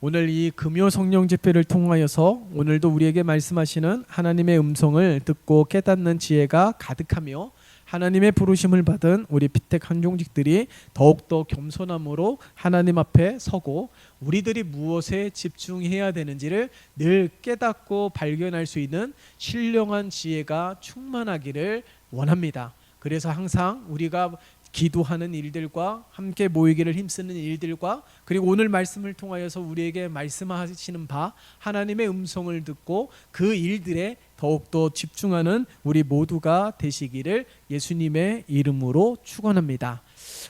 오늘 이 금요 성령 집회를 통하여서 오늘도 우리에게 말씀하시는 하나님의 음성을 듣고 깨닫는 지혜가 가득하며 하나님의 부르심을 받은 우리 피택 한종직들이 더욱더 겸손함으로 하나님 앞에 서고 우리들이 무엇에 집중해야 되는지를 늘 깨닫고 발견할 수 있는 신령한 지혜가 충만하기를 원합니다. 그래서 항상 우리가 기도하는 일들과 함께 모이기를 힘쓰는 일들과 그리고 오늘 말씀을 통하여서 우리에게 말씀하시는 바 하나님의 음성을 듣고 그 일들에 더욱더 집중하는 우리 모두가 되시기를 예수님의 이름으로 축원합니다.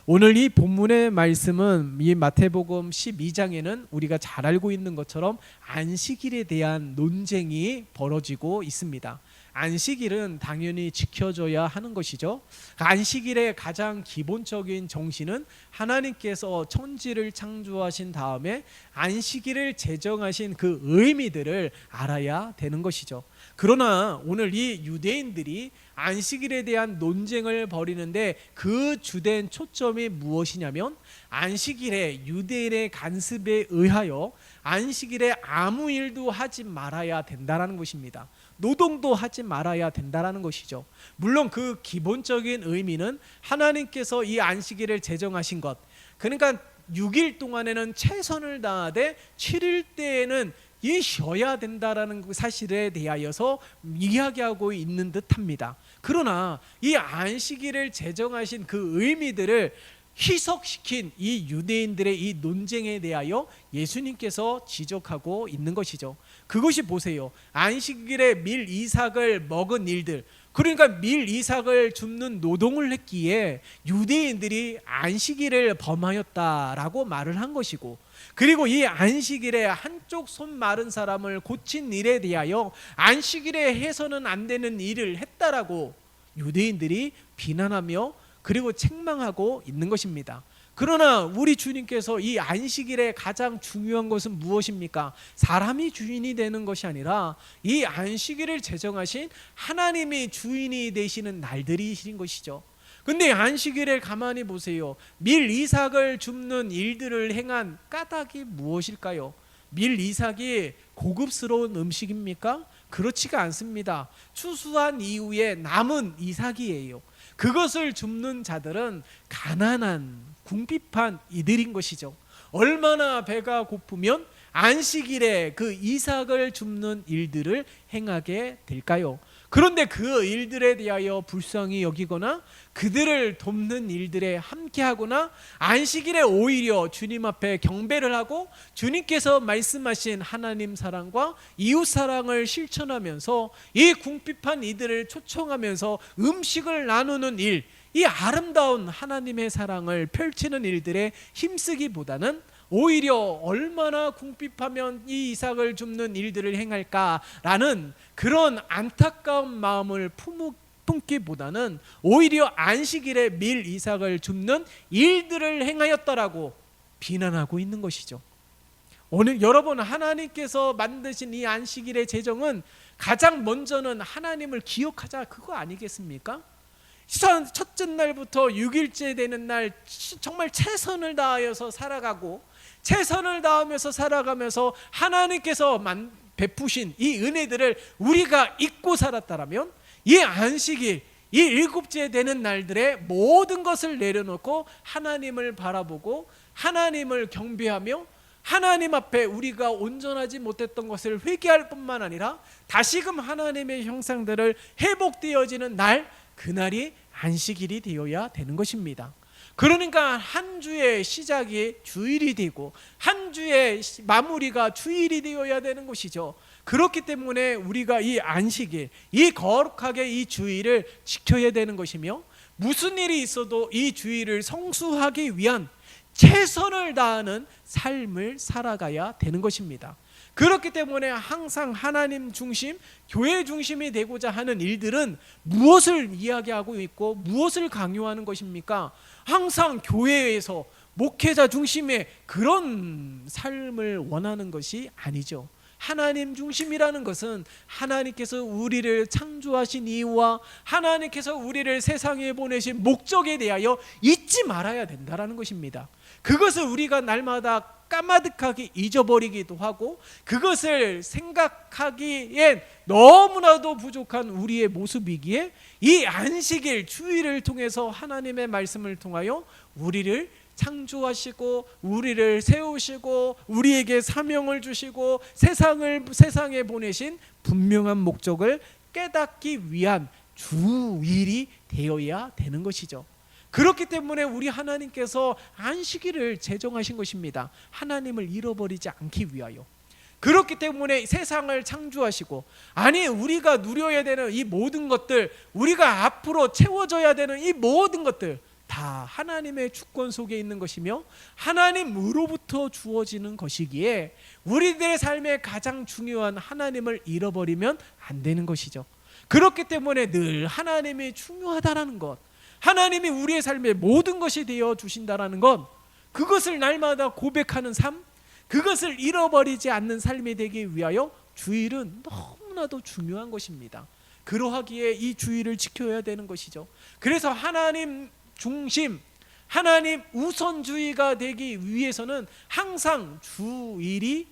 오늘 이 본문의 말씀은 이 마태복음 12장에는 우리가 잘 알고 있는 것처럼 안식일에 대한 논쟁이 벌어지고 있습니다. 안식일은 당연히 지켜줘야 하는 것이죠. 안식일의 가장 기본적인 정신은 하나님께서 천지를 창조하신 다음에 안식일을 제정하신 그 의미들을 알아야 되는 것이죠. 그러나 오늘 이 유대인들이 안식일에 대한 논쟁을 벌이는데 그 주된 초점이 무엇이냐면 안식일에 유대인의 간섭에 의하여 안식일에 아무 일도 하지 말아야 된다는 것입니다. 노동도 하지 말아야 된다는 것이죠. 물론 그 기본적인 의미는 하나님께서 이 안식일을 제정하신 것, 그러니까 6일 동안에는 최선을 다하되 7일 때에는 쉬어야 된다라는 사실에 대하여서 이야기하고 있는 듯합니다. 그러나 이 안식일을 제정하신 그 의미들을 희석시킨 이 유대인들의 이 논쟁에 대하여 예수님께서 지적하고 있는 것이죠. 그것이 보세요. 안식일에 밀 이삭을 먹은 일들, 그러니까 밀 이삭을 줍는 노동을 했기에 유대인들이 안식일을 범하였다라고 말을 한 것이고, 그리고 이 안식일에 한쪽 손 마른 사람을 고친 일에 대하여 안식일에 해서는 안 되는 일을 했다라고 유대인들이 비난하며 그리고 책망하고 있는 것입니다. 그러나 우리 주님께서 이 안식일에 가장 중요한 것은 무엇입니까? 사람이 주인이 되는 것이 아니라 이 안식일을 제정하신 하나님이 주인이 되시는 날들이신 것이죠. 근데 안식일에 가만히 보세요. 밀 이삭을 줍는 일들을 행한 까닭이 무엇일까요? 밀 이삭이 고급스러운 음식입니까? 그렇지가 않습니다. 추수한 이후에 남은 이삭이에요. 그것을 줍는 자들은 가난한 궁핍한 이들인 것이죠. 얼마나 배가 고프면 안식일에 그 이삭을 줍는 일들을 행하게 될까요? 그런데 그 일들에 대하여 불쌍히 여기거나 그들을 돕는 일들에 함께하거나 안식일에 오히려 주님 앞에 경배를 하고 주님께서 말씀하신 하나님 사랑과 이웃 사랑을 실천하면서 이 궁핍한 이들을 초청하면서 음식을 나누는 일, 이 아름다운 하나님의 사랑을 펼치는 일들에 힘쓰기보다는 오히려 얼마나 궁핍하면 이 이삭을 줍는 일들을 행할까라는 그런 안타까운 마음을 품기보다는 오히려 안식일에 밀 이삭을 줍는 일들을 행하였다라고 비난하고 있는 것이죠. 오늘 여러분, 하나님께서 만드신 이 안식일의 제정은 가장 먼저는 하나님을 기억하자, 그거 아니겠습니까? 첫째 날부터 6일째 되는 날 정말 최선을 다하여서 살아가고 최선을 다하면서 살아가면서 하나님께서 베푸신 이 은혜들을 우리가 잊고 살았다라면 이 안식일, 이 7째 되는 날들의 모든 것을 내려놓고 하나님을 바라보고 하나님을 경배하며 하나님 앞에 우리가 온전하지 못했던 것을 회개할 뿐만 아니라 다시금 하나님의 형상들을 회복되어지는 날, 그날이 안식일이 되어야 되는 것입니다. 그러니까 한 주의 시작이 주일이 되고 한 주의 마무리가 주일이 되어야 되는 것이죠. 그렇기 때문에 우리가 이 안식일, 이 거룩하게 이 주일을 지켜야 되는 것이며 무슨 일이 있어도 이 주일을 성수하기 위한 최선을 다하는 삶을 살아가야 되는 것입니다. 그렇기 때문에 항상 하나님 중심, 교회 중심이 되고자 하는 일들은 무엇을 이야기하고 있고 무엇을 강요하는 것입니까? 항상 교회에서 목회자 중심의 그런 삶을 원하는 것이 아니죠. 하나님 중심이라는 것은 하나님께서 우리를 창조하신 이유와 하나님께서 우리를 세상에 보내신 목적에 대하여 잊지 말아야 된다는 것입니다. 그것을 우리가 날마다 까마득하게 잊어버리기도 하고 그것을 생각하기엔 너무나도 부족한 우리의 모습이기에 이 안식일 주일을 통해서 하나님의 말씀을 통하여 우리를 창조하시고 우리를 세우시고 우리에게 사명을 주시고 세상에 보내신 분명한 목적을 깨닫기 위한 주일이 되어야 되는 것이죠. 그렇기 때문에 우리 하나님께서 안식일을 제정하신 것입니다. 하나님을 잃어버리지 않기 위하여. 그렇기 때문에 세상을 창조하시고 아니 우리가 누려야 되는 이 모든 것들, 우리가 앞으로 채워져야 되는 이 모든 것들 다 하나님의 주권 속에 있는 것이며 하나님으로부터 주어지는 것이기에 우리들의 삶에 가장 중요한 하나님을 잃어버리면 안 되는 것이죠. 그렇기 때문에 늘 하나님이 중요하다라는 것, 하나님이 우리의 삶에 모든 것이 되어 주신다라는 것, 그것을 날마다 고백하는 삶, 그것을 잃어버리지 않는 삶이 되기 위하여 주일은 너무나도 중요한 것입니다. 그러하기에 이 주일을 지켜야 되는 것이죠. 그래서 하나님 중심, 하나님 우선주의가 되기 위해서는 항상 주일이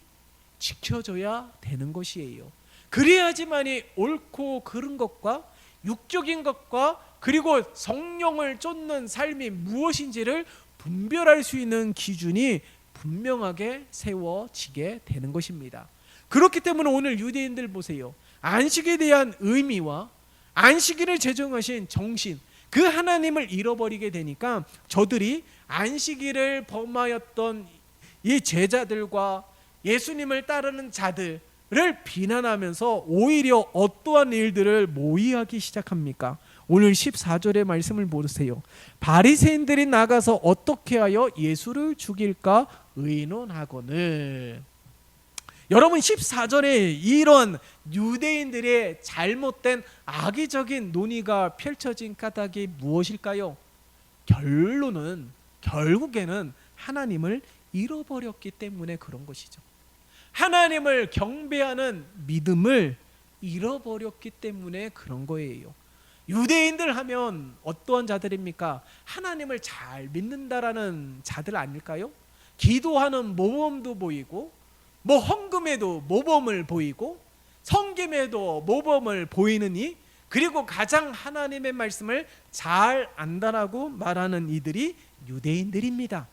지켜져야 되는 것이에요. 그래야지만이 옳고 그른 것과 육적인 것과 그리고 성령을 쫓는 삶이 무엇인지를 분별할 수 있는 기준이 분명하게 세워지게 되는 것입니다. 그렇기 때문에 오늘 유대인들 보세요. 안식에 대한 의미와 안식일을 제정하신 정신, 그 하나님을 잃어버리게 되니까 저들이 안식일을 범하였던 이 제자들과 예수님을 따르는 자들을 비난하면서 오히려 어떠한 일들을 모의하기 시작합니까? 오늘 14절의 말씀을 보세요. 바리새인들이 나가서 어떻게 하여 예수를 죽일까 의논하거늘. 여러분 14절에 이런 유대인들의 잘못된 악의적인 논의가 펼쳐진 까닭이 무엇일까요? 결국에는 하나님을 잃어버렸기 때문에 그런 것이죠. 하나님을 경배하는 믿음을 잃어버렸기 때문에 그런 거예요. 유대인들 하면 어떠한 자들입니까? 하나님을 잘 믿는다라는 자들 아닐까요? 기도하는 모범도 보이고 헌금에도 모범을 보이고 성김에도 모범을 보이느니 그리고 가장 하나님의 말씀을 잘 안다라고 말하는 이들이 유대인들입니다.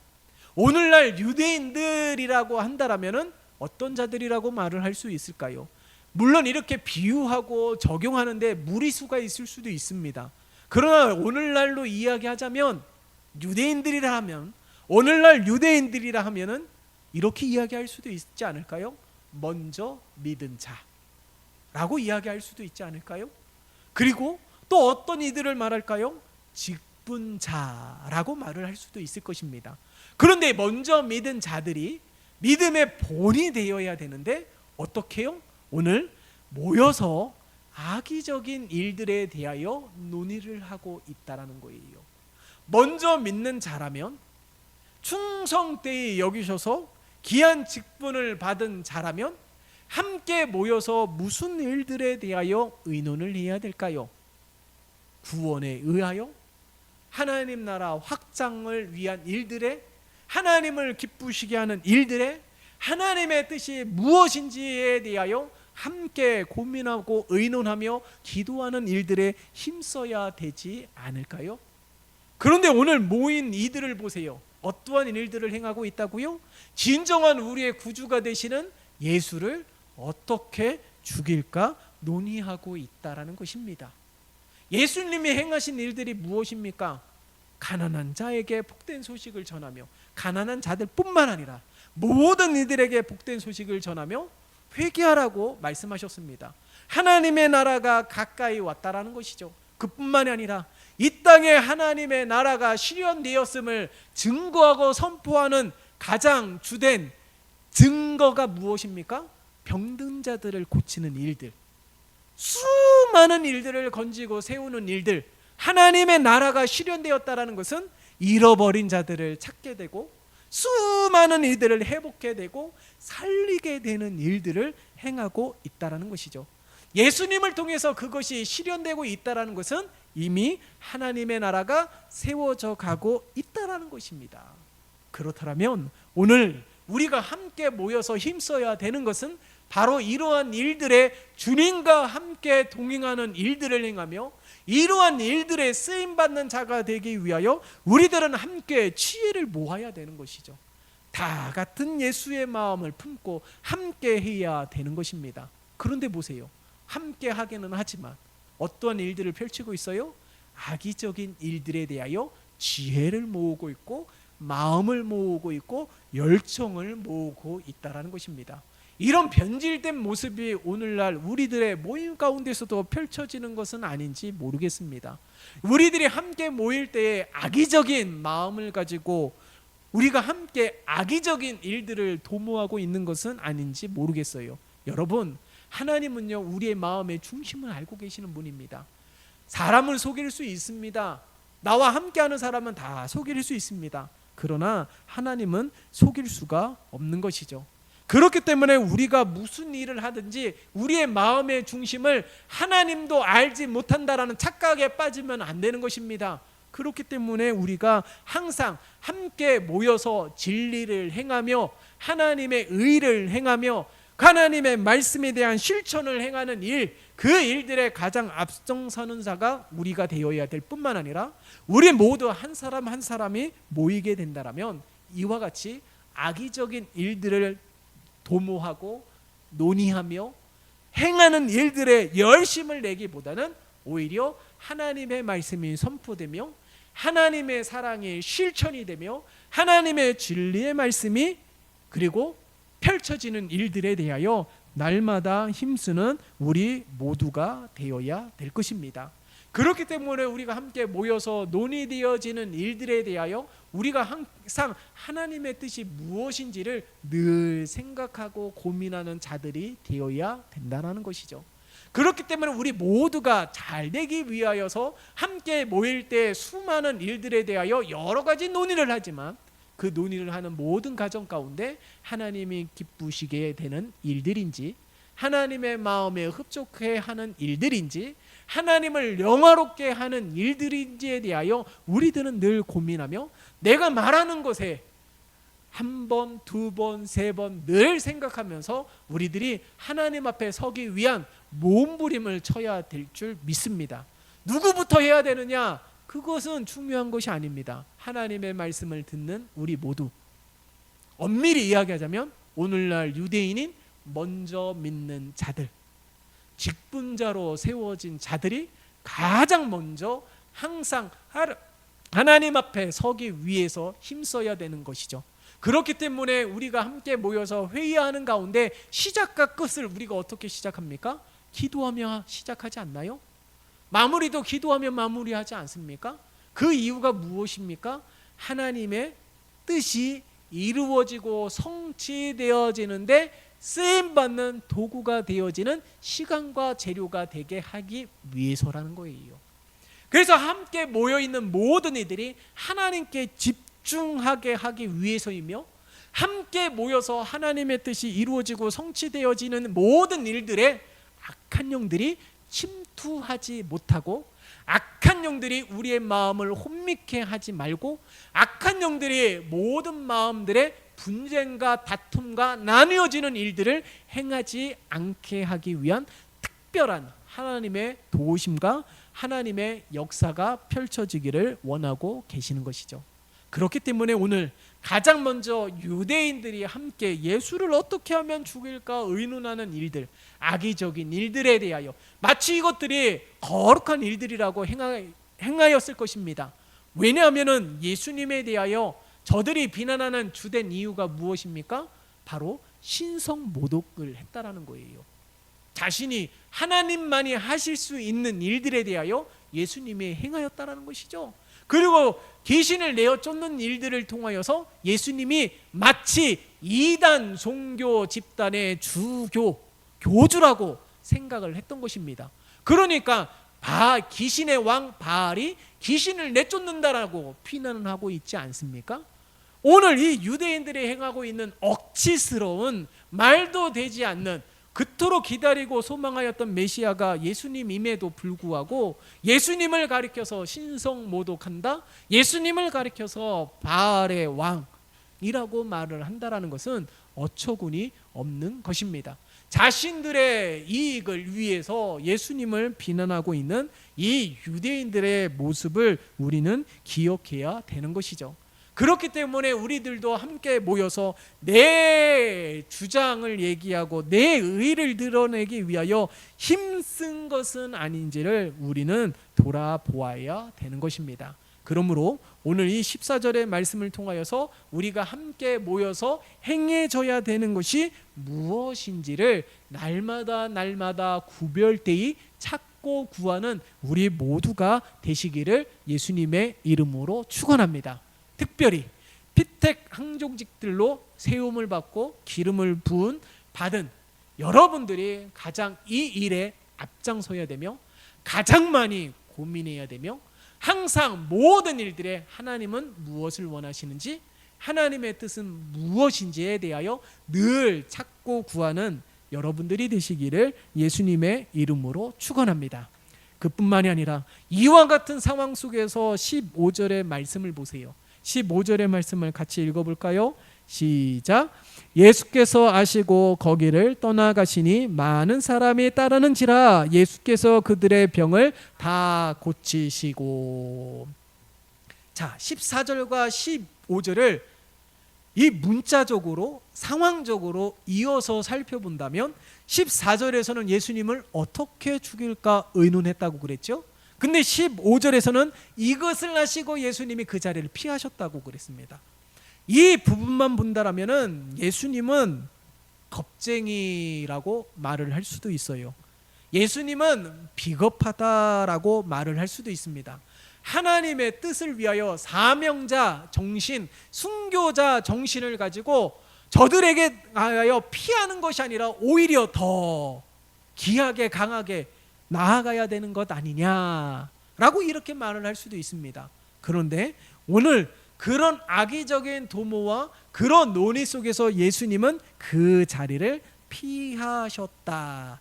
오늘날 유대인들이라고 한다라면은 어떤 자들이라고 말을 할 수 있을까요? 물론 이렇게 비유하고 적용하는데 무리수가 있을 수도 있습니다. 그러나 오늘날로 이야기하자면 오늘날 유대인들이라 하면은 이렇게 이야기할 수도 있지 않을까요? 먼저 믿은 자라고 이야기할 수도 있지 않을까요? 그리고 또 어떤 이들을 말할까요? 직분자라고 말을 할 수도 있을 것입니다. 그런데 먼저 믿은 자들이 믿음의 본이 되어야 되는데 어떻게 해요? 오늘 모여서 악의적인 일들에 대하여 논의를 하고 있다라는 거예요. 먼저 믿는 자라면 충성되이 여기셔서 귀한 직분을 받은 자라면 함께 모여서 무슨 일들에 대하여 의논을 해야 될까요? 구원에 의하여 하나님 나라 확장을 위한 일들에, 하나님을 기쁘시게 하는 일들에, 하나님의 뜻이 무엇인지에 대하여 함께 고민하고 의논하며 기도하는 일들에 힘써야 되지 않을까요? 그런데 오늘 모인 이들을 보세요. 어떠한 일들을 행하고 있다고요? 진정한 우리의 구주가 되시는 예수를 어떻게 죽일까 논의하고 있다라는 것입니다. 예수님이 행하신 일들이 무엇입니까? 가난한 자에게 복된 소식을 전하며, 가난한 자들뿐만 아니라 모든 이들에게 복된 소식을 전하며 회개하라고 말씀하셨습니다. 하나님의 나라가 가까이 왔다라는 것이죠. 그뿐만이 아니라 이 땅에 하나님의 나라가 실현되었음을 증거하고 선포하는 가장 주된 증거가 무엇입니까? 병든 자들을 고치는 일들, 수많은 일들을 건지고 세우는 일들. 하나님의 나라가 실현되었다라는 것은 잃어버린 자들을 찾게 되고 수많은 일들을 회복게 되고 살리게 되는 일들을 행하고 있다라는 것이죠. 예수님을 통해서 그것이 실현되고 있다라는 것은 이미 하나님의 나라가 세워져 가고 있다라는 것입니다. 그렇다면 오늘 우리가 함께 모여서 힘써야 되는 것은 바로 이러한 일들의 주님과 함께 동행하는 일들을 행하며 이러한 일들에 쓰임받는 자가 되기 위하여 우리들은 함께 지혜를 모아야 되는 것이죠. 다 같은 예수의 마음을 품고 함께 해야 되는 것입니다. 그런데 보세요. 함께 하기는 하지만 어떠한 일들을 펼치고 있어요? 악의적인 일들에 대하여 지혜를 모으고 있고 마음을 모으고 있고 열정을 모으고 있다라는 것입니다. 이런 변질된 모습이 오늘날 우리들의 모임 가운데서도 펼쳐지는 것은 아닌지 모르겠습니다. 우리들이 함께 모일 때에 악의적인 마음을 가지고 우리가 함께 악의적인 일들을 도모하고 있는 것은 아닌지 모르겠어요. 여러분, 하나님은요 우리의 마음의 중심을 알고 계시는 분입니다. 사람을 속일 수 있습니다. 나와 함께하는 사람은 다 속일 수 있습니다. 그러나 하나님은 속일 수가 없는 것이죠. 그렇기 때문에 우리가 무슨 일을 하든지 우리의 마음의 중심을 하나님도 알지 못한다라는 착각에 빠지면 안 되는 것입니다. 그렇기 때문에 우리가 항상 함께 모여서 진리를 행하며 하나님의 의를 행하며 하나님의 말씀에 대한 실천을 행하는 일, 그 일들에 가장 앞장서는 자가 우리가 되어야 될 뿐만 아니라 우리 모두 한 사람 한 사람이 모이게 된다면 이와 같이 악의적인 일들을 도모하고 논의하며 행하는 일들에 열심을 내기보다는 오히려 하나님의 말씀이 선포되며 하나님의 사랑이 실천이 되며 하나님의 진리의 말씀이 그리고 펼쳐지는 일들에 대하여 날마다 힘쓰는 우리 모두가 되어야 될 것입니다. 그렇기 때문에 우리가 함께 모여서 논의되어지는 일들에 대하여 우리가 항상 하나님의 뜻이 무엇인지를 늘 생각하고 고민하는 자들이 되어야 된다는 것이죠. 그렇기 때문에 우리 모두가 잘 되기 위하여서 함께 모일 때 수많은 일들에 대하여 여러 가지 논의를 하지만 그 논의를 하는 모든 가정 가운데 하나님이 기쁘시게 되는 일들인지 하나님의 마음에 흡족해 하는 일들인지 하나님을 영화롭게 하는 일들인지에 대하여 우리들은 늘 고민하며 내가 말하는 것에 한 번, 두 번, 세 번 늘 생각하면서 우리들이 하나님 앞에 서기 위한 몸부림을 쳐야 될 줄 믿습니다. 누구부터 해야 되느냐? 그것은 중요한 것이 아닙니다. 하나님의 말씀을 듣는 우리 모두, 엄밀히 이야기하자면 오늘날 유대인인 먼저 믿는 자들, 직분자로 세워진 자들이 가장 먼저 항상 하나님 앞에 서기 위해서 힘써야 되는 것이죠. 그렇기 때문에 우리가 함께 모여서 회의하는 가운데 시작과 끝을 우리가 어떻게 시작합니까? 기도하며 시작하지 않나요? 마무리도 기도하며 마무리하지 않습니까? 그 이유가 무엇입니까? 하나님의 뜻이 이루어지고 성취되어지는데 쓰임받는 도구가 되어지는 시간과 재료가 되게 하기 위해서라는 거예요. 그래서 함께 모여있는 모든 이들이 하나님께 집중하게 하기 위해서이며 함께 모여서 하나님의 뜻이 이루어지고 성취되어지는 모든 일들에 악한 영들이 침투하지 못하고 악한 영들이 우리의 마음을 혼미케 하지 말고 악한 영들이 모든 마음들의 분쟁과 다툼과 나뉘어지는 일들을 행하지 않게 하기 위한 특별한 하나님의 도우심과 하나님의 역사가 펼쳐지기를 원하고 계시는 것이죠. 그렇기 때문에 오늘 가장 먼저 유대인들이 함께 예수를 어떻게 하면 죽일까 의논하는 일들, 악의적인 일들에 대하여 마치 이것들이 거룩한 일들이라고 행하였을 것입니다. 왜냐하면 예수님에 대하여 저들이 비난하는 주된 이유가 무엇입니까? 바로 신성 모독을 했다라는 거예요. 자신이 하나님만이 하실 수 있는 일들에 대하여 예수님이 행하였다라는 것이죠. 그리고 귀신을 내어 쫓는 일들을 통하여서 예수님이 마치 이단 종교 집단의 교주라고 생각을 했던 것입니다. 그러니까 귀신의 왕 바알이 귀신을 내쫓는다라고 비난을 하고 있지 않습니까? 오늘 이 유대인들이 행하고 있는 억지스러운 말도 되지 않는 그토록 기다리고 소망하였던 메시아가 예수님임에도 불구하고 예수님을 가리켜서 신성모독한다, 예수님을 가리켜서 바알의 왕이라고 말을 한다라는 것은 어처구니 없는 것입니다. 자신들의 이익을 위해서 예수님을 비난하고 있는 이 유대인들의 모습을 우리는 기억해야 되는 것이죠. 그렇기 때문에 우리들도 함께 모여서 내 주장을 얘기하고 내 의를 드러내기 위하여 힘쓴 것은 아닌지를 우리는 돌아보아야 되는 것입니다. 그러므로 오늘 이 14절의 말씀을 통하여서 우리가 함께 모여서 행해져야 되는 것이 무엇인지를 날마다 구별되이 찾고 구하는 우리 모두가 되시기를 예수님의 이름으로 축원합니다. 특별히 피택 항종직들로 세움을 받고 기름을 받은 여러분들이 가장 이 일에 앞장서야 되며 가장 많이 고민해야 되며 항상 모든 일들에 하나님은 무엇을 원하시는지, 하나님의 뜻은 무엇인지에 대하여 늘 찾고 구하는 여러분들이 되시기를 예수님의 이름으로 축원합니다. 그뿐만이 아니라 이와 같은 상황 속에서 15절의 말씀을 보세요. 15절의 말씀을 같이 읽어볼까요? 시작. 예수께서 아시고 거기를 떠나가시니 많은 사람이 따르는지라 예수께서 그들의 병을 다 고치시고. 자, 14절과 15절을 이 문자적으로 상황적으로 이어서 살펴본다면 14절에서는 예수님을 어떻게 죽일까 의논했다고 그랬죠. 근데 15절에서는 이것을 아시고 예수님이 그 자리를 피하셨다고 그랬습니다. 이 부분만 본다라면은 예수님은 겁쟁이라고 말을 할 수도 있어요. 예수님은 비겁하다라고 말을 할 수도 있습니다. 하나님의 뜻을 위하여 사명자 정신, 순교자 정신을 가지고 저들에게 하여 피하는 것이 아니라 오히려 더 기하게 강하게 나아가야 되는 것 아니냐라고 이렇게 말을 할 수도 있습니다. 그런데 오늘 그런 악의적인 도모와 그런 논의 속에서 예수님은 그 자리를 피하셨다라고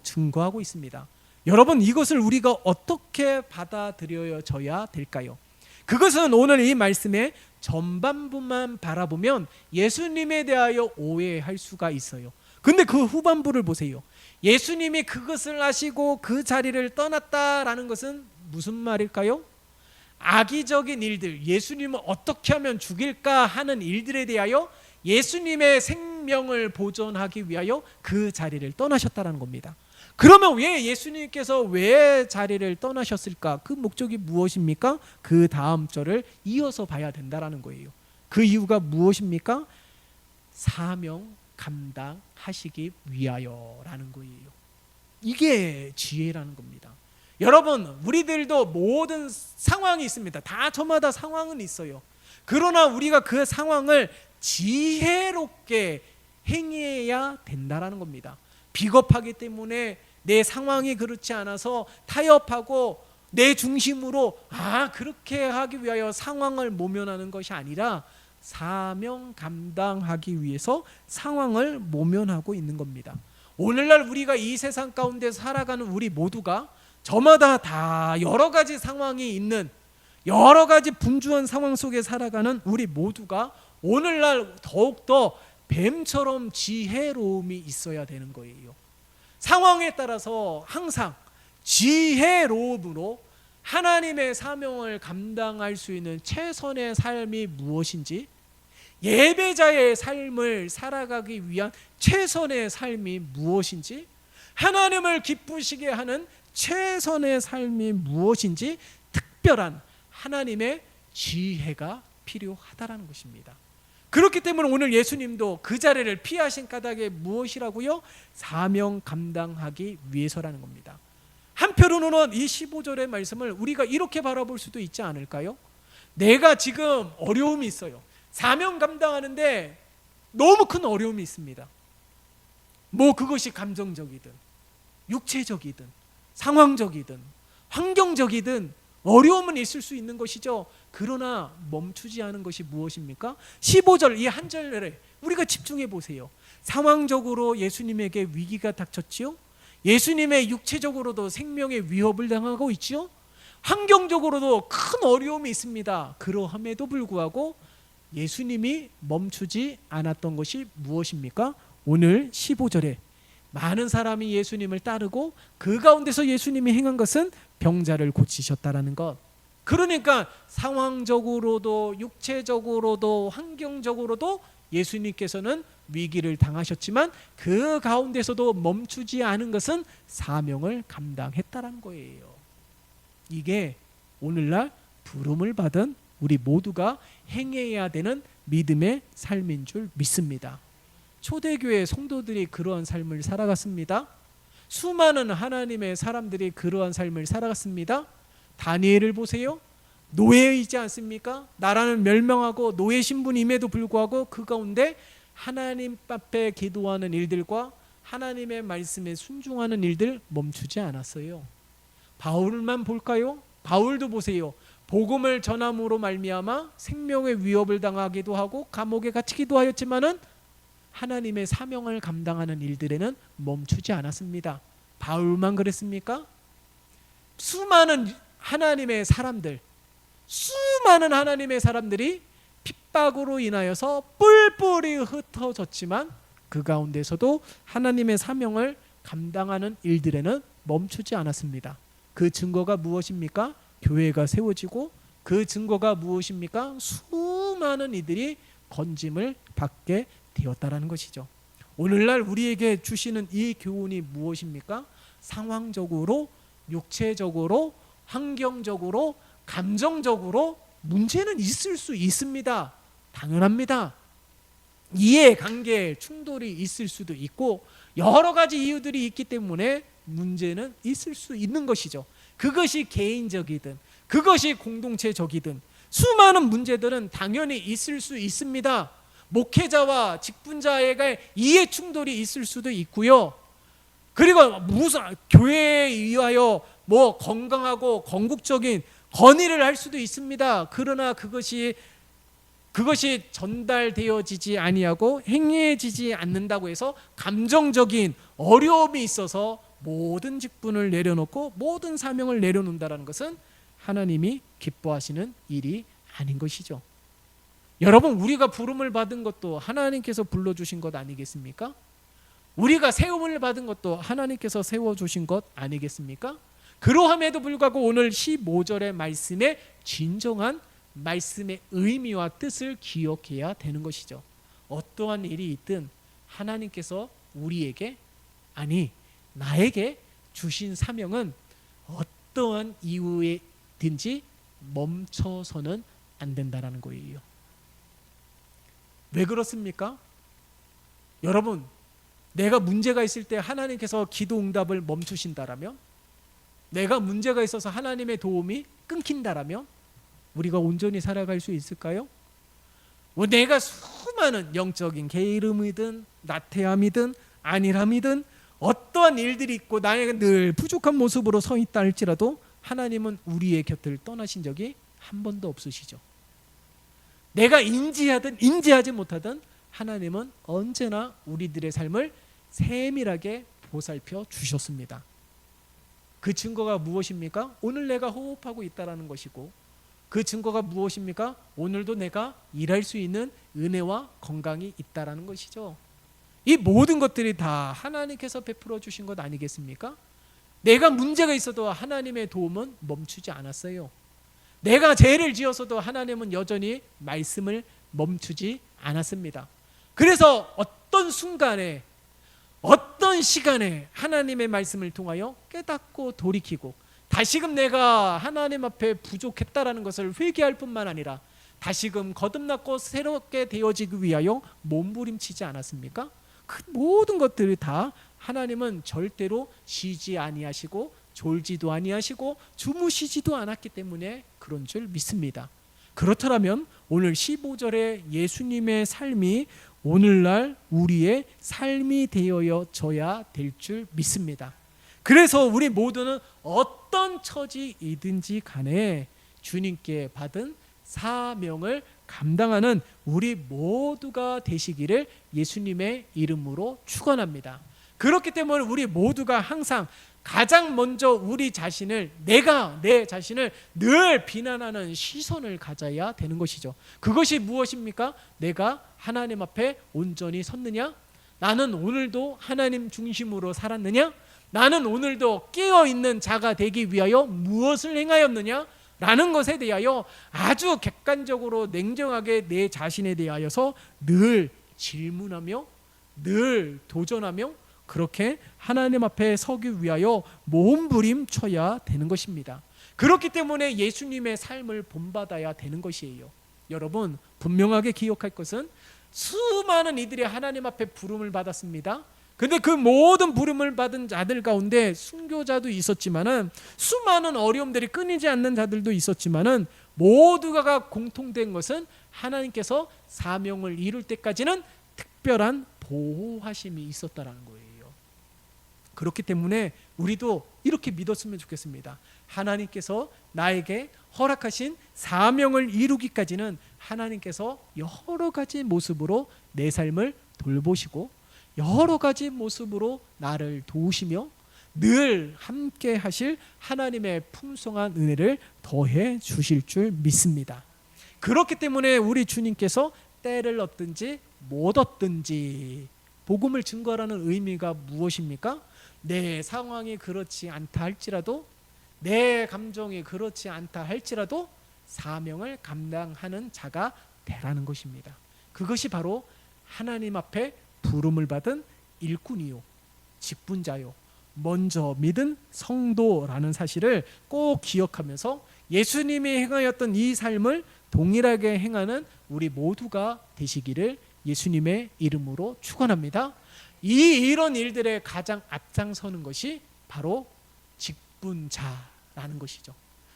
증거하고 있습니다. 여러분, 이것을 우리가 어떻게 받아들여져야 될까요? 그것은 오늘 이 말씀의 전반부만 바라보면 예수님에 대하여 오해할 수가 있어요. 근데 그 후반부를 보세요. 예수님이 그것을 아시고 그 자리를 떠났다라는 것은 무슨 말일까요? 악의적인 일들, 예수님을 어떻게 하면 죽일까 하는 일들에 대하여 예수님의 생명을 보존하기 위하여 그 자리를 떠나셨다는 겁니다. 그러면 왜 예수님께서 왜 자리를 떠나셨을까? 그 목적이 무엇입니까? 그 다음 절을 이어서 봐야 된다는 거예요. 그 이유가 무엇입니까? 사명 감당하시기 위하여라는 거예요. 이게 지혜라는 겁니다. 여러분, 우리들도 모든 상황이 있습니다. 다 저마다 상황은 있어요. 그러나 우리가 그 상황을 지혜롭게 행해야 된다는 겁니다. 비겁하기 때문에 내 상황이 그렇지 않아서 타협하고 내 중심으로 그렇게 하기 위하여 상황을 모면하는 것이 아니라 사명 감당하기 위해서 상황을 모면하고 있는 겁니다. 오늘날 우리가 이 세상 가운데 살아가는 우리 모두가 저마다 다 여러 가지 상황이 있는, 여러 가지 분주한 상황 속에 살아가는 우리 모두가 오늘날 더욱더 뱀처럼 지혜로움이 있어야 되는 거예요. 상황에 따라서 항상 지혜로움으로 하나님의 사명을 감당할 수 있는 최선의 삶이 무엇인지, 예배자의 삶을 살아가기 위한 최선의 삶이 무엇인지, 하나님을 기쁘시게 하는 최선의 삶이 무엇인지 특별한 하나님의 지혜가 필요하다라는 것입니다. 그렇기 때문에 오늘 예수님도 그 자리를 피하신 까닭에 무엇이라고요? 사명 감당하기 위해서라는 겁니다. 한편으로는 이 15절의 말씀을 우리가 이렇게 바라볼 수도 있지 않을까요? 내가 지금 어려움이 있어요. 사명 감당하는데 너무 큰 어려움이 있습니다. 그것이 감정적이든 육체적이든 상황적이든 환경적이든 어려움은 있을 수 있는 것이죠. 그러나 멈추지 않은 것이 무엇입니까? 15절 이 한 절에 우리가 집중해 보세요. 상황적으로 예수님에게 위기가 닥쳤지요. 예수님의 육체적으로도 생명의 위협을 당하고 있지요. 환경적으로도 큰 어려움이 있습니다. 그러함에도 불구하고 예수님이 멈추지 않았던 것이 무엇입니까? 오늘 15절에 많은 사람이 예수님을 따르고 그 가운데서 예수님이 행한 것은 병자를 고치셨다라는 것. 그러니까 상황적으로도 육체적으로도 환경적으로도 예수님께서는 위기를 당하셨지만 그 가운데서도 멈추지 않은 것은 사명을 감당했다라는 거예요. 이게 오늘날 부름을 받은 우리 모두가 행해야 되는 믿음의 삶인 줄 믿습니다. 초대교회 성도들이 그러한 삶을 살아갔습니다. 수많은 하나님의 사람들이 그러한 삶을 살아갔습니다. 다니엘을 보세요. 노예이지 않습니까? 나라는 멸망하고 노예 신분임에도 불구하고 그 가운데 하나님 앞에 기도하는 일들과 하나님의 말씀에 순종하는 일들 멈추지 않았어요. 바울만 볼까요? 바울도 보세요. 복음을 전함으로 말미암아 생명의 위협을 당하기도 하고 감옥에 갇히기도 하였지만은 하나님의 사명을 감당하는 일들에는 멈추지 않았습니다. 바울만 그랬습니까? 수많은 하나님의 사람들이 핍박으로 인하여서 뿔뿔이 흩어졌지만 그 가운데서도 하나님의 사명을 감당하는 일들에는 멈추지 않았습니다. 그 증거가 무엇입니까? 교회가 세워지고 그 증거가 무엇입니까? 수많은 이들이 건짐을 받게 되었다라는 것이죠. 오늘날 우리에게 주시는 이 교훈이 무엇입니까? 상황적으로, 육체적으로, 환경적으로, 감정적으로 문제는 있을 수 있습니다. 당연합니다. 이해관계 충돌이 있을 수도 있고 여러 가지 이유들이 있기 때문에 문제는 있을 수 있는 것이죠. 그것이 개인적이든 그것이 공동체적이든 수많은 문제들은 당연히 있을 수 있습니다. 목회자와 직분자에게 이해 충돌이 있을 수도 있고요. 그리고 무슨 교회에 의하여 건강하고 건국적인 건의를 할 수도 있습니다. 그러나 그것이 전달되어지지 아니하고 행해지지 않는다고 해서 감정적인 어려움이 있어서 모든 직분을 내려놓고 모든 사명을 내려놓는다는 것은 하나님이 기뻐하시는 일이 아닌 것이죠. 여러분, 우리가 부름을 받은 것도 하나님께서 불러주신 것 아니겠습니까? 우리가 세움을 받은 것도 하나님께서 세워주신 것 아니겠습니까? 그러함에도 불구하고 오늘 15절의 말씀의 진정한 말씀의 의미와 뜻을 기억해야 되는 것이죠. 어떠한 일이 있든 하나님께서 우리에게, 아니 나에게 주신 사명은 어떠한 이유에든지 멈춰서는 안 된다는 거예요. 왜 그렇습니까? 여러분, 내가 문제가 있을 때 하나님께서 기도 응답을 멈추신다라면, 내가 문제가 있어서 하나님의 도움이 끊긴다라면 우리가 온전히 살아갈 수 있을까요? 내가 수많은 영적인 게으름이든 나태함이든 안일함이든 어떠한 일들이 있고 나에게 늘 부족한 모습으로 서 있다 할지라도 하나님은 우리의 곁을 떠나신 적이 한 번도 없으시죠. 내가 인지하든 인지하지 못하든 하나님은 언제나 우리들의 삶을 세밀하게 보살펴 주셨습니다. 그 증거가 무엇입니까? 오늘 내가 호흡하고 있다는 것이고, 그 증거가 무엇입니까? 오늘도 내가 일할 수 있는 은혜와 건강이 있다는 것이죠. 이 모든 것들이 다 하나님께서 베풀어 주신 것 아니겠습니까? 내가 문제가 있어도 하나님의 도움은 멈추지 않았어요. 내가 죄를 지어서도 하나님은 여전히 말씀을 멈추지 않았습니다. 그래서 어떤 순간에, 어떤 시간에 하나님의 말씀을 통하여 깨닫고 돌이키고 다시금 내가 하나님 앞에 부족했다라는 것을 회개할 뿐만 아니라 다시금 거듭났고 새롭게 되어지기 위하여 몸부림치지 않았습니까? 그 모든 것들이 다 하나님은 절대로 쉬지 아니하시고 졸지도 아니하시고 주무시지도 않았기 때문에 그런 줄 믿습니다. 그렇다면 오늘 15절의 예수님의 삶이 오늘날 우리의 삶이 되어져야 될 줄 믿습니다. 그래서 우리 모두는 어떤 어떤 처지이든지 간에 주님께 받은 사명을 감당하는 우리 모두가 되시기를 예수님의 이름으로 축원합니다. 그렇기 때문에 우리 모두가 항상 가장 먼저 우리 자신을, 내 자신을 늘 비난하는 시선을 가져야 되는 것이죠. 그것이 무엇입니까? 내가 하나님 앞에 온전히 섰느냐? 나는 오늘도 하나님 중심으로 살았느냐? 나는 오늘도 깨어있는 자가 되기 위하여 무엇을 행하였느냐? 라는 것에 대하여 아주 객관적으로 냉정하게 내 자신에 대하여서 늘 질문하며 늘 도전하며 그렇게 하나님 앞에 서기 위하여 몸부림쳐야 되는 것입니다. 그렇기 때문에 예수님의 삶을 본받아야 되는 것이에요. 여러분, 분명하게 기억할 것은 수많은 이들이 하나님 앞에 부름을 받았습니다. 근데 그 모든 부름을 받은 자들 가운데 순교자도 있었지만은, 수많은 어려움들이 끊이지 않는 자들도 있었지만은, 모두가 공통된 것은 하나님께서 사명을 이룰 때까지는 특별한 보호하심이 있었다라는 거예요. 그렇기 때문에 우리도 이렇게 믿었으면 좋겠습니다. 하나님께서 나에게 허락하신 사명을 이루기까지는 하나님께서 여러 가지 모습으로 내 삶을 돌보시고 여러 가지 모습으로 나를 도우시며 늘 함께 하실 하나님의 풍성한 은혜를 더해 주실 줄 믿습니다. 그렇기 때문에 우리 주님께서 때를 얻든지 못 얻든지 복음을 증거하라는 의미가 무엇입니까? 내 상황이 그렇지 않다 할지라도, 내 감정이 그렇지 않다 할지라도 사명을 감당하는 자가 되라는 것입니다. 그것이 바로 하나님 앞에 부름을 받은 일꾼이요, 직분자요, 먼저 믿은 성도라는 사실을 꼭 기억하면서 예수님이 행하였던 이 삶을 동일하게 행하는 우리 모두가 되시기를 예수님의 이름으로 축원합니다. 이런 일들에 가장 앞장서는 것이 바로 직분자라는 것이죠.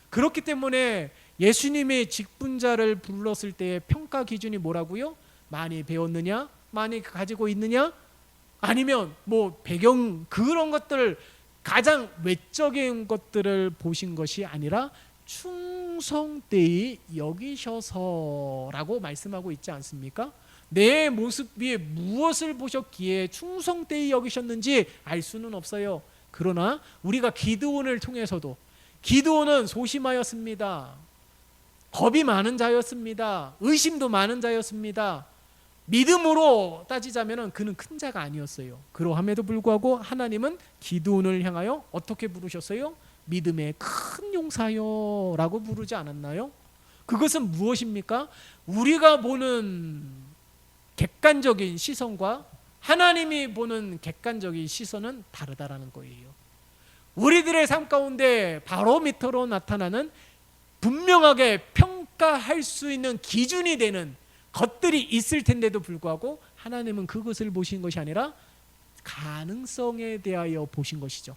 그렇기 때문에 예수님의 직분자를 불렀을 때의 평가 기준이 뭐라고요? 많이 배웠느냐? 많이 가지고 있느냐? 아니면 뭐 배경 그런 것들, 가장 외적인 것들을 보신 것이 아니라 충성되이 여기셔서라고 말씀하고 있지 않습니까? 내 모습이 무엇을 보셨기에 충성되이 여기셨는지 알 수는 없어요. 그러나 우리가 기드온을 통해서도, 기드온은 소심하였습니다. 겁이 많은 자였습니다. 의심도 많은 자였습니다. 믿음으로 따지자면 그는 큰 자가 아니었어요. 그러함에도 불구하고 하나님은 기드온을 향하여 어떻게 부르셨어요? 믿음의 큰 용사여 라고 부르지 않았나요? 그것은 무엇입니까? 우리가 보는 객관적인 시선과 하나님이 보는 객관적인 시선은 다르다라는 거예요. 우리들의 삶 가운데 바로 밑으로 나타나는 분명하게 평가할 수 있는 기준이 되는 것들이 있을 텐데도 불구하고 하나님은 그것을 보신 것이 아니라 가능성에 대하여 보신 것이죠.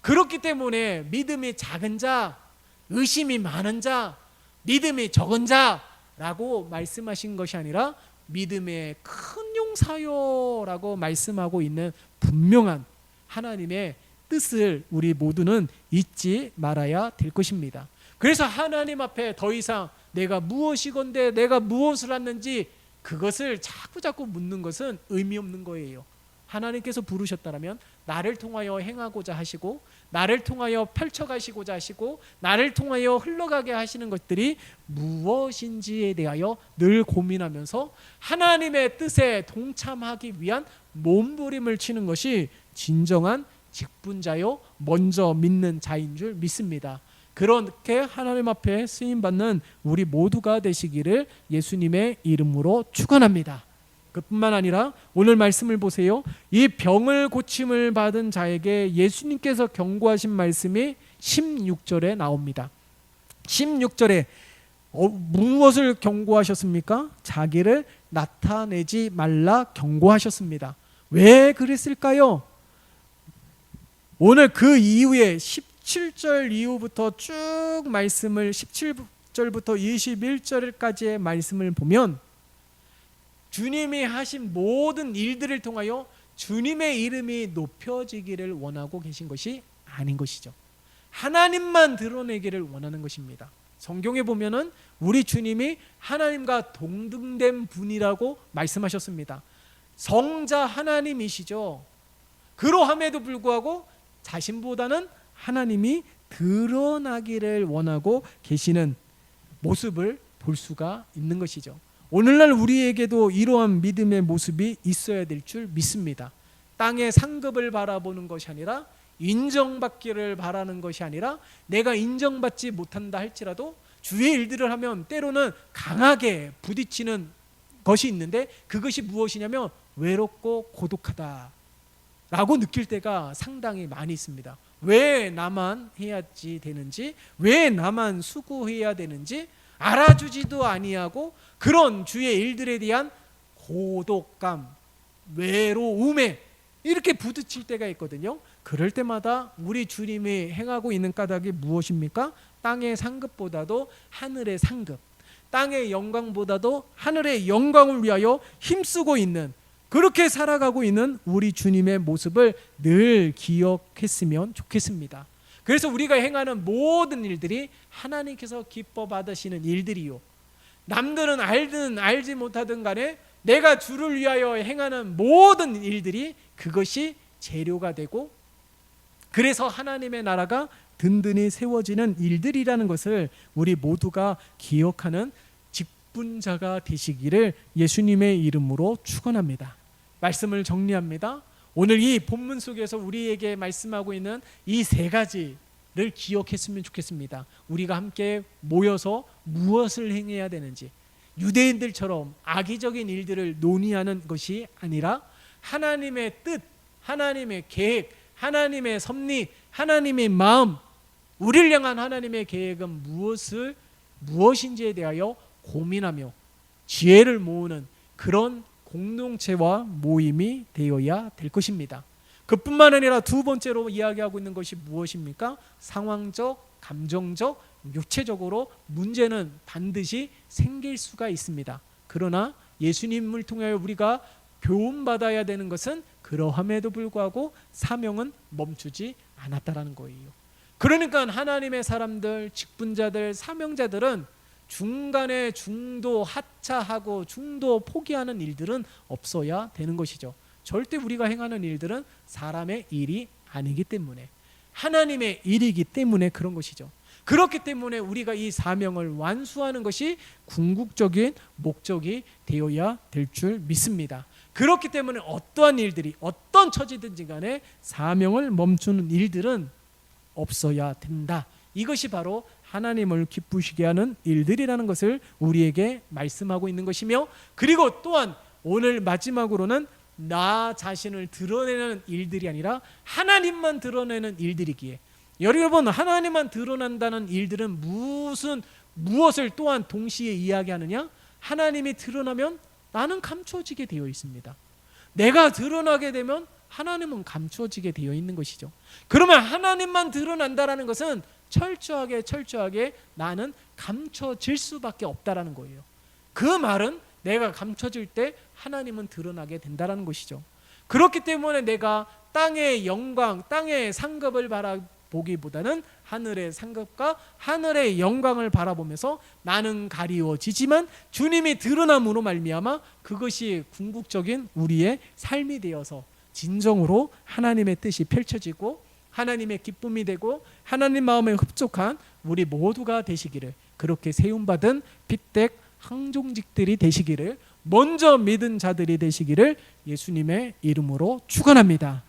그렇기 때문에 믿음이 작은 자, 의심이 많은 자, 믿음이 적은 자라고 말씀하신 것이 아니라 믿음의 큰 용사요라고 말씀하고 있는 분명한 하나님의 뜻을 우리 모두는 잊지 말아야 될 것입니다. 그래서 하나님 앞에 더 이상 내가 무엇이건데 내가 무엇을 했는지 그것을 자꾸 묻는 것은 의미 없는 거예요. 하나님께서 부르셨다면 나를 통하여 행하고자 하시고, 나를 통하여 펼쳐가시고자 하시고, 나를 통하여 흘러가게 하시는 것들이 무엇인지에 대하여 늘 고민하면서 하나님의 뜻에 동참하기 위한 몸부림을 치는 것이 진정한 직분자요, 먼저 믿는 자인 줄 믿습니다. 그렇게 하나님 앞에 쓰임받는 우리 모두가 되시기를 예수님의 이름으로 축원합니다. 그뿐만 아니라 오늘 말씀을 보세요. 이 병을 고침을 받은 자에게 예수님께서 경고하신 말씀이 16절에 나옵니다. 16절에 무엇을 경고하셨습니까? 자기를 나타내지 말라 경고하셨습니다. 왜 그랬을까요? 오늘 그 이후에 17절 이후부터 쭉 말씀을 17절부터 21절까지의 말씀을 보면 주님이 하신 모든 일들을 통하여 주님의 이름이 높여지기를 원하고 계신 것이 아닌 것이죠. 하나님만 드러내기를 원하는 것입니다. 성경에 보면은 우리 주님이 하나님과 동등된 분이라고 말씀하셨습니다. 성자 하나님이시죠. 그러함에도 불구하고 자신보다는 하나님이 드러나기를 원하고 계시는 모습을 볼 수가 있는 것이죠. 오늘날 우리에게도 이러한 믿음의 모습이 있어야 될 줄 믿습니다. 땅의 상급을 바라보는 것이 아니라 인정받기를 바라는 것이 아니라 내가 인정받지 못한다 할지라도 주의 일들을 하면 때로는 강하게 부딪히는 것이 있는데 그것이 무엇이냐면 외롭고 고독하다 라고 느낄 때가 상당히 많이 있습니다. 왜 나만 해야지 되는지, 왜 나만 수고해야 되는지 알아주지도 아니하고 그런 주의 일들에 대한 고독감, 외로움에 이렇게 부딪힐 때가 있거든요. 그럴 때마다 우리 주님이 행하고 있는 까닭이 무엇입니까? 땅의 상급보다도 하늘의 상급, 땅의 영광보다도 하늘의 영광을 위하여 힘쓰고 있는, 그렇게 살아가고 있는 우리 주님의 모습을 늘 기억했으면 좋겠습니다. 그래서 우리가 행하는 모든 일들이 하나님께서 기뻐 받으시는 일들이요, 남들은 알든 알지 못하든 간에 내가 주를 위하여 행하는 모든 일들이 그것이 재료가 되고 그래서 하나님의 나라가 든든히 세워지는 일들이라는 것을 우리 모두가 기억하는 직분자가 되시기를 예수님의 이름으로 축원합니다. 말씀을 정리합니다. 오늘 이 본문 속에서 우리에게 말씀하고 있는 이 세 가지를 기억했으면 좋겠습니다. 우리가 함께 모여서 무엇을 행해야 되는지, 유대인들처럼 악의적인 일들을 논의하는 것이 아니라 하나님의 뜻, 하나님의 계획, 하나님의 섭리, 하나님의 마음, 우리를 향한 하나님의 계획은 무엇인지에 대하여 고민하며 지혜를 모으는 그런 공동체와 모임이 되어야 될 것입니다. 그뿐만 아니라 두 번째로 이야기하고 있는 것이 무엇입니까? 상황적, 감정적, 육체적으로 문제는 반드시 생길 수가 있습니다. 그러나 예수님을 통하여 우리가 교훈받아야 되는 것은 그러함에도 불구하고 사명은 멈추지 않았다라는 거예요. 그러니까 하나님의 사람들, 직분자들, 사명자들은 중간에 중도 하차하고 중도 포기하는 일들은 없어야 되는 것이죠. 절대 우리가 행하는 일들은 사람의 일이 아니기 때문에, 하나님의 일이기 때문에 그런 것이죠. 그렇기 때문에 우리가 이 사명을 완수하는 것이 궁극적인 목적이 되어야 될 줄 믿습니다. 그렇기 때문에 어떠한 일들이 어떤 처지든지 간에 사명을 멈추는 일들은 없어야 된다. 이것이 바로 하나님을 기쁘시게 하는 일들이라는 것을 우리에게 말씀하고 있는 것이며, 그리고 또한 오늘 마지막으로는 나 자신을 드러내는 일들이 아니라 하나님만 드러내는 일들이기에, 여러분 하나님만 드러난다는 일들은 무엇을 또한 동시에 이야기하느냐? 하나님이 드러나면 나는 감추어지게 되어 있습니다. 내가 드러나게 되면 하나님은 감추어지게 되어 있는 것이죠. 그러면 하나님만 드러난다라는 것은 철저하게 나는 감춰질 수밖에 없다라는 거예요. 그 말은 내가 감춰질 때 하나님은 드러나게 된다라는 것이죠. 그렇기 때문에 내가 땅의 영광, 땅의 상급을 바라보기보다는 하늘의 상급과 하늘의 영광을 바라보면서 나는 가리워지지만 주님이 드러남으로 말미암아 그것이 궁극적인 우리의 삶이 되어서 진정으로 하나님의 뜻이 펼쳐지고 하나님의 기쁨이 되고 하나님 마음에 흡족한 우리 모두가 되시기를, 그렇게 세움받은 핏댁 항종직들이 되시기를, 먼저 믿은 자들이 되시기를 예수님의 이름으로 축원합니다.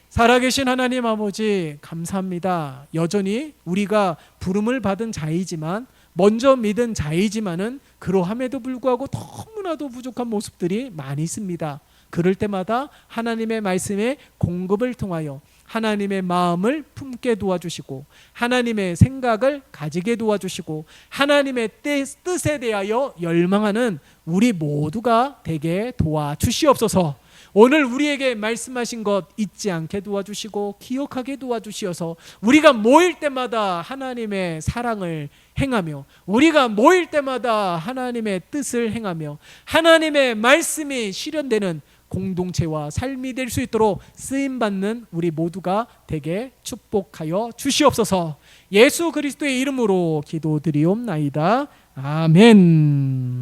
살아계신 하나님 아버지 감사합니다. 여전히 우리가 부름을 받은 자이지만, 먼저 믿은 자이지만은 그러함에도 불구하고 너무나도 부족한 모습들이 많이 있습니다. 그럴 때마다 하나님의 말씀의 공급을 통하여 하나님의 마음을 품게 도와주시고 하나님의 생각을 가지게 도와주시고 하나님의 뜻에 대하여 열망하는 우리 모두가 되게 도와주시옵소서. 오늘 우리에게 말씀하신 것 잊지 않게 도와주시고 기억하게 도와주시어서 우리가 모일 때마다 하나님의 사랑을 행하며, 우리가 모일 때마다 하나님의 뜻을 행하며 하나님의 말씀이 실현되는 공동체와 삶이 될 수 있도록 쓰임 받는 우리 모두가 되게 축복하여 주시옵소서. 예수 그리스도의 이름으로 기도드리옵나이다. 아멘.